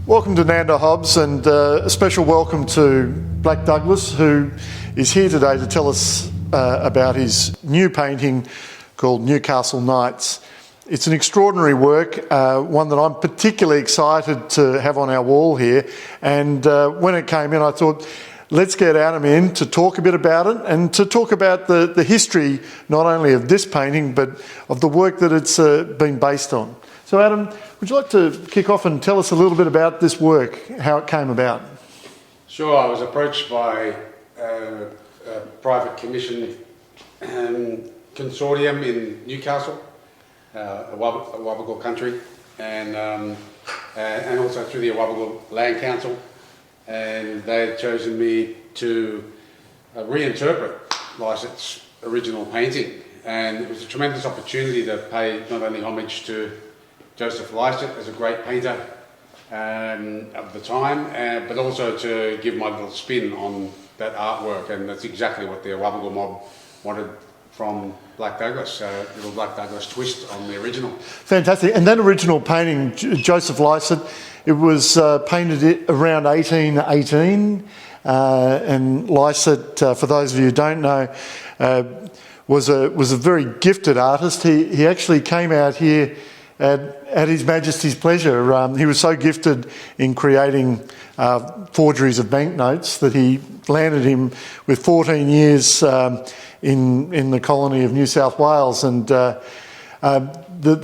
Welcome to Nanda Hobbs, and a special welcome to Blak Douglas, who is here today to tell us about his new painting called Newcastle Nights. It's an extraordinary work, one that I'm particularly excited to have on our wall here, and when it came in I thought, let's get Adam in to talk a bit about it and to talk about the history not only of this painting but of the work that it's been based on. So Adam, would you like to kick off and tell us a little bit about this work, how it came about? Sure, I was approached by a private commission consortium in Newcastle, a Wabagul country, and also through the Wabagul Land Council, and they had chosen me to reinterpret Lycett's original painting, and it was a tremendous opportunity to pay not only homage to Joseph Lycett as a great painter of the time, but also to give my little spin on that artwork, and that's exactly what the Wabagul mob wanted from Blak Douglas, a little Blak Douglas twist on the original. Fantastic. And that original painting, Joseph Lycett, it was painted around 1818, and Lycett, for those of you who don't know, was a very gifted artist. He actually came out here at His Majesty's pleasure. He was so gifted in creating forgeries of banknotes that he landed him with 14 years in the colony of New South Wales. And the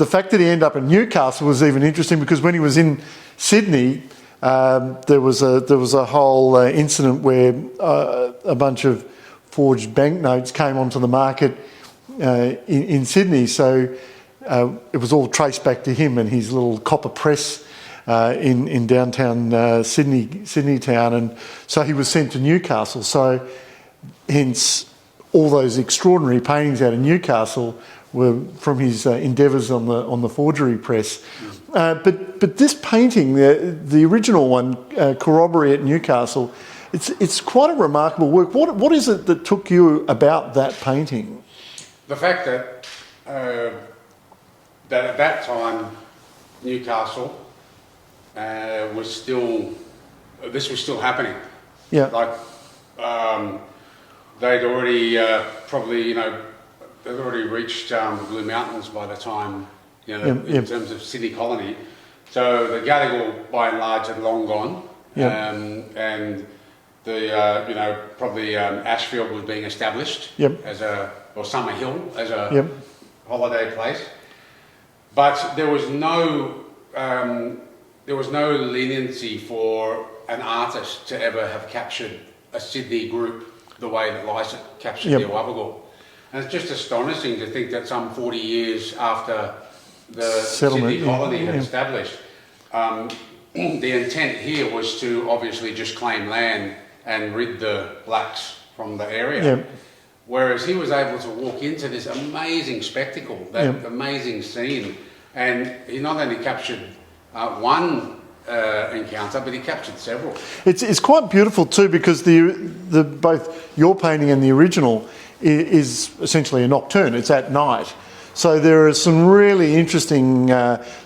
fact that he ended up in Newcastle was even interesting, because when he was in Sydney, there was a whole incident where a bunch of forged banknotes came onto the market in Sydney. So it was all traced back to him and his little copper press in downtown Sydney town, and so he was sent to Newcastle. So hence all those extraordinary paintings out of Newcastle were from his endeavours on the forgery press. But this painting, the original one, Corroboree at Newcastle, it's quite a remarkable work. What is it that took you about that painting? The fact that at that time Newcastle was still happening. Yeah. Like they'd already they'd already reached the Blue Mountains by the time, in terms of city colony. So the Gadigal by and large had long gone. Yeah. And the probably Ashfield was being established. Yep. or Summer Hill as a holiday place. But there was no leniency for an artist to ever have captured a Sydney group the way that Lycett captured the Wabagul. And it's just astonishing to think that some 40 years after the Sydney colony had established, the intent here was to obviously just claim land and rid the blacks from the area. Yep. Whereas he was able to walk into this amazing spectacle, that amazing scene, and he not only captured one encounter, but he captured several. It's quite beautiful too, because the both your painting and the original is essentially a nocturne. It's at night, so there are some really interesting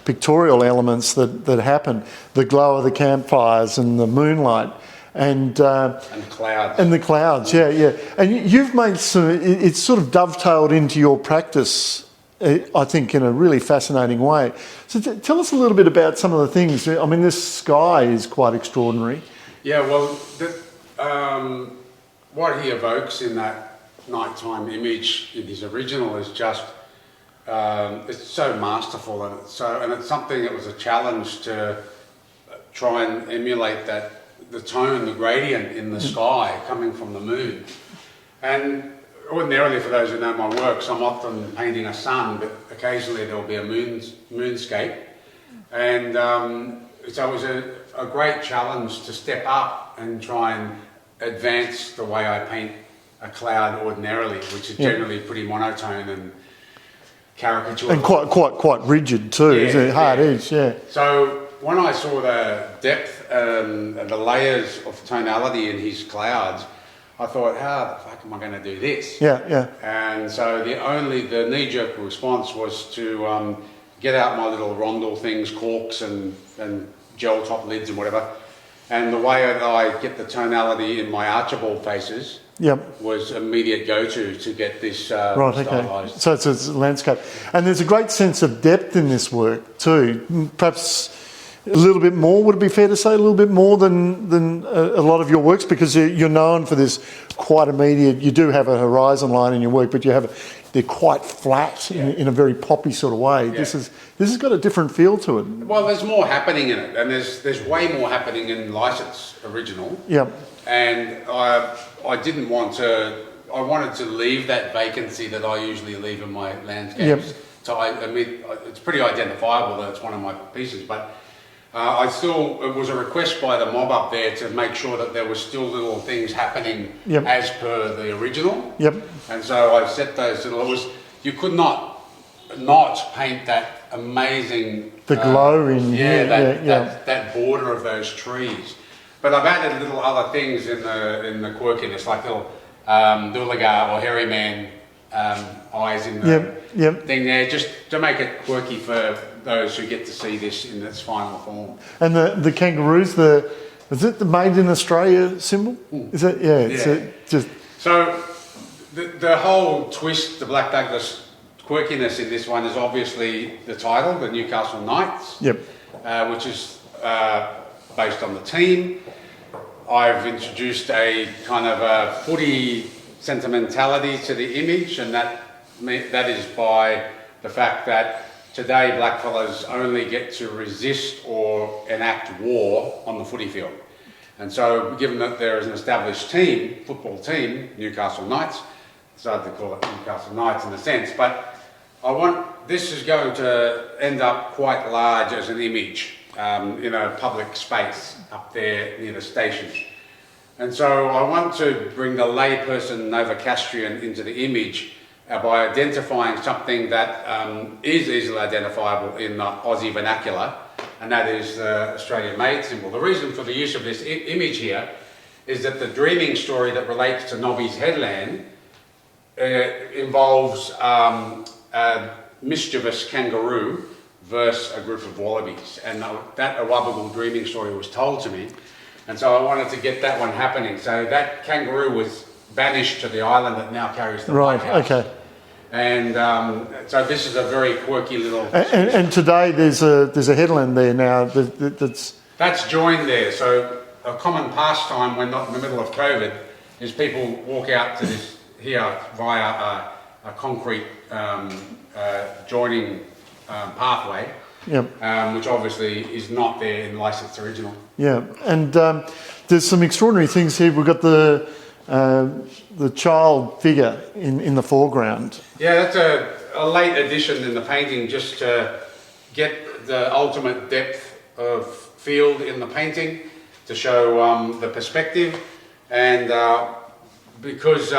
pictorial elements that happen. The glow of the campfires and the moonlight. And the clouds. And the clouds, yeah. And you've made it's sort of dovetailed into your practice, I think, in a really fascinating way. So tell us a little bit about some of the things. I mean, this sky is quite extraordinary. Yeah, well, what he evokes in that nighttime image in his original is just, it's so masterful, and it's something that was a challenge to try and emulate the tone, the gradient in the sky coming from the moon. And ordinarily, for those who know my works, I'm often painting a sun, but occasionally there will be a moonscape. And so it was a great challenge to step up and try and advance the way I paint a cloud ordinarily, which is generally pretty monotone and caricatural. And quite rigid too, isn't it? Hard edge, yeah. So when I saw the depth and the layers of tonality in his clouds, I thought, how the fuck am I going to do this? Yeah. And so the knee-jerk response was to get out my little rondel things, corks and gel top lids and whatever. And the way that I get the tonality in my Archibald faces was immediate go-to to get this stylised. So it's a landscape. And there's a great sense of depth in this work too. Perhaps a little bit more, would it be fair to say, a little bit more than a lot of your works, because you're known for this quite immediate, you do have a horizon line in your work, but they're quite flat in a very poppy sort of way. Yeah. This has got a different feel to it. Well, there's more happening in it, and there's way more happening in Lycett's original. Yeah. And I didn't want to, I wanted to leave that vacancy that I usually leave in my landscapes. Yep. So I admit, it's pretty identifiable that it's one of my pieces, but it was a request by the mob up there to make sure that there was still little things happening as per the original. Yep. And so I set those little, you could not paint that amazing... The glow in here. That border of those trees. But I've added little other things in the quirkiness, like little Dooligar or Hairy Man eyes in the thing there, just to make it quirky for those who get to see this in its final form. And the kangaroos, is it the Made in Australia symbol? Is it? Yeah. So the whole twist, the Black Douglas quirkiness in this one is obviously the title, the Newcastle Knights. Yep. Which is based on the team. I've introduced a kind of a footy sentimentality to the image, and that is by the fact that today blackfellas only get to resist or enact war on the footy field. And so given that there is an established football team, Newcastle Knights, decided to call it Newcastle Knights in a sense, but this is going to end up quite large as an image in a public space up there near the station. And so I want to bring the layperson Novocastrian into the image by identifying something that is easily identifiable in the Aussie vernacular, and that is the Australian Made symbol. The reason for the use of this image here is that the dreaming story that relates to Nobby's headland involves a mischievous kangaroo versus a group of wallabies, and that Awabagul dreaming story was told to me, and so I wanted to get that one happening. So that kangaroo was banished to the island that now carries the White House. Okay. And so this is a very quirky little... And today there's a headland there now that's joined there. So a common pastime when not in the middle of COVID is people walk out to this here via a concrete joining pathway, which obviously is not there in Lycett's original. Yeah, and there's some extraordinary things here. We've got the child figure in the foreground. Yeah, that's a late addition in the painting, just to get the ultimate depth of field in the painting, to show the perspective, and because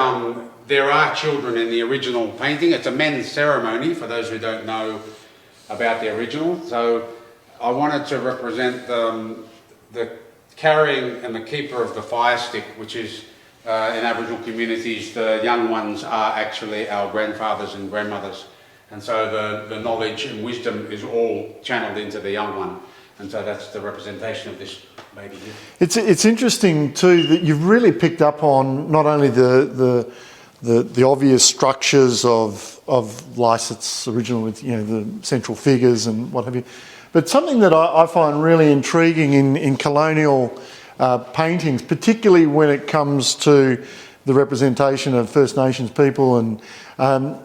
there are children in the original painting. It's a men's ceremony, for those who don't know about the original. So I wanted to represent the carrying and the keeper of the fire stick, which is in Aboriginal communities, the young ones are actually our grandfathers and grandmothers. And so the knowledge and wisdom is all channeled into the young one. And so that's the representation of this baby here. It's interesting too that you've really picked up on not only the obvious structures of Lycett's original, with the central figures and what have you, but something that I find really intriguing in colonial paintings, particularly when it comes to the representation of First Nations people, and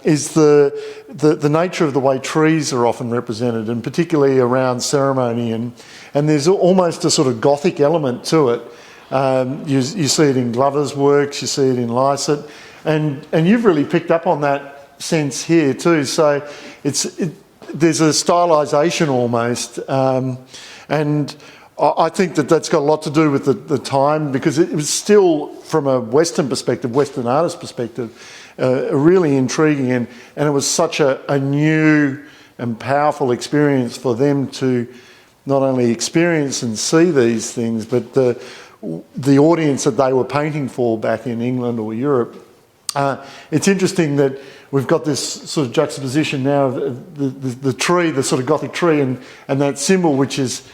is the nature of the way trees are often represented, and particularly around ceremony, and there's almost a sort of Gothic element to it. You see it in Glover's works, you see it in Lycett, and you've really picked up on that sense here too. So there's a stylisation almost, and I think that's got a lot to do with the time, because it was still, from a Western perspective, Western artist perspective, really intriguing, and it was such a new and powerful experience for them to not only experience and see these things, but the audience that they were painting for back in England or Europe. It's interesting that we've got this sort of juxtaposition now of the tree, the sort of Gothic tree, and that symbol, which is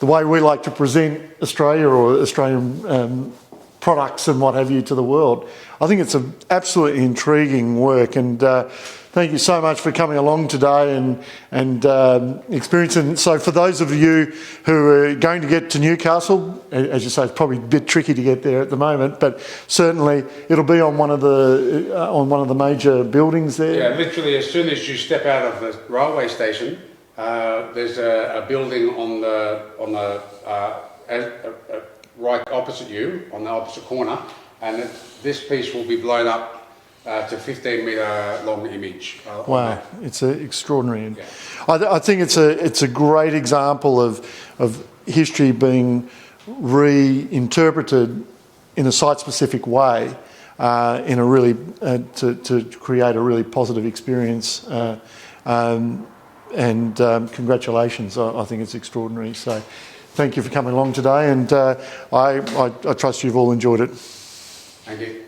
the way we like to present Australia or Australian products and what have you to the world. I think it's an absolutely intriguing work, and thank you so much for coming along today and experiencing. So for those of you who are going to get to Newcastle, as you say, it's probably a bit tricky to get there at the moment, but certainly it'll be on one of the major buildings there. Yeah, literally as soon as you step out of the railway station, there's a building on the right opposite you, on the opposite corner, and this piece will be blown up to 15-metre long image. Wow, it's extraordinary. Yeah. I think it's a great example of history being reinterpreted in a site-specific way, in a really to create a really positive experience. Congratulations! I think it's extraordinary. So, thank you for coming along today, and I trust you've all enjoyed it. Thank you.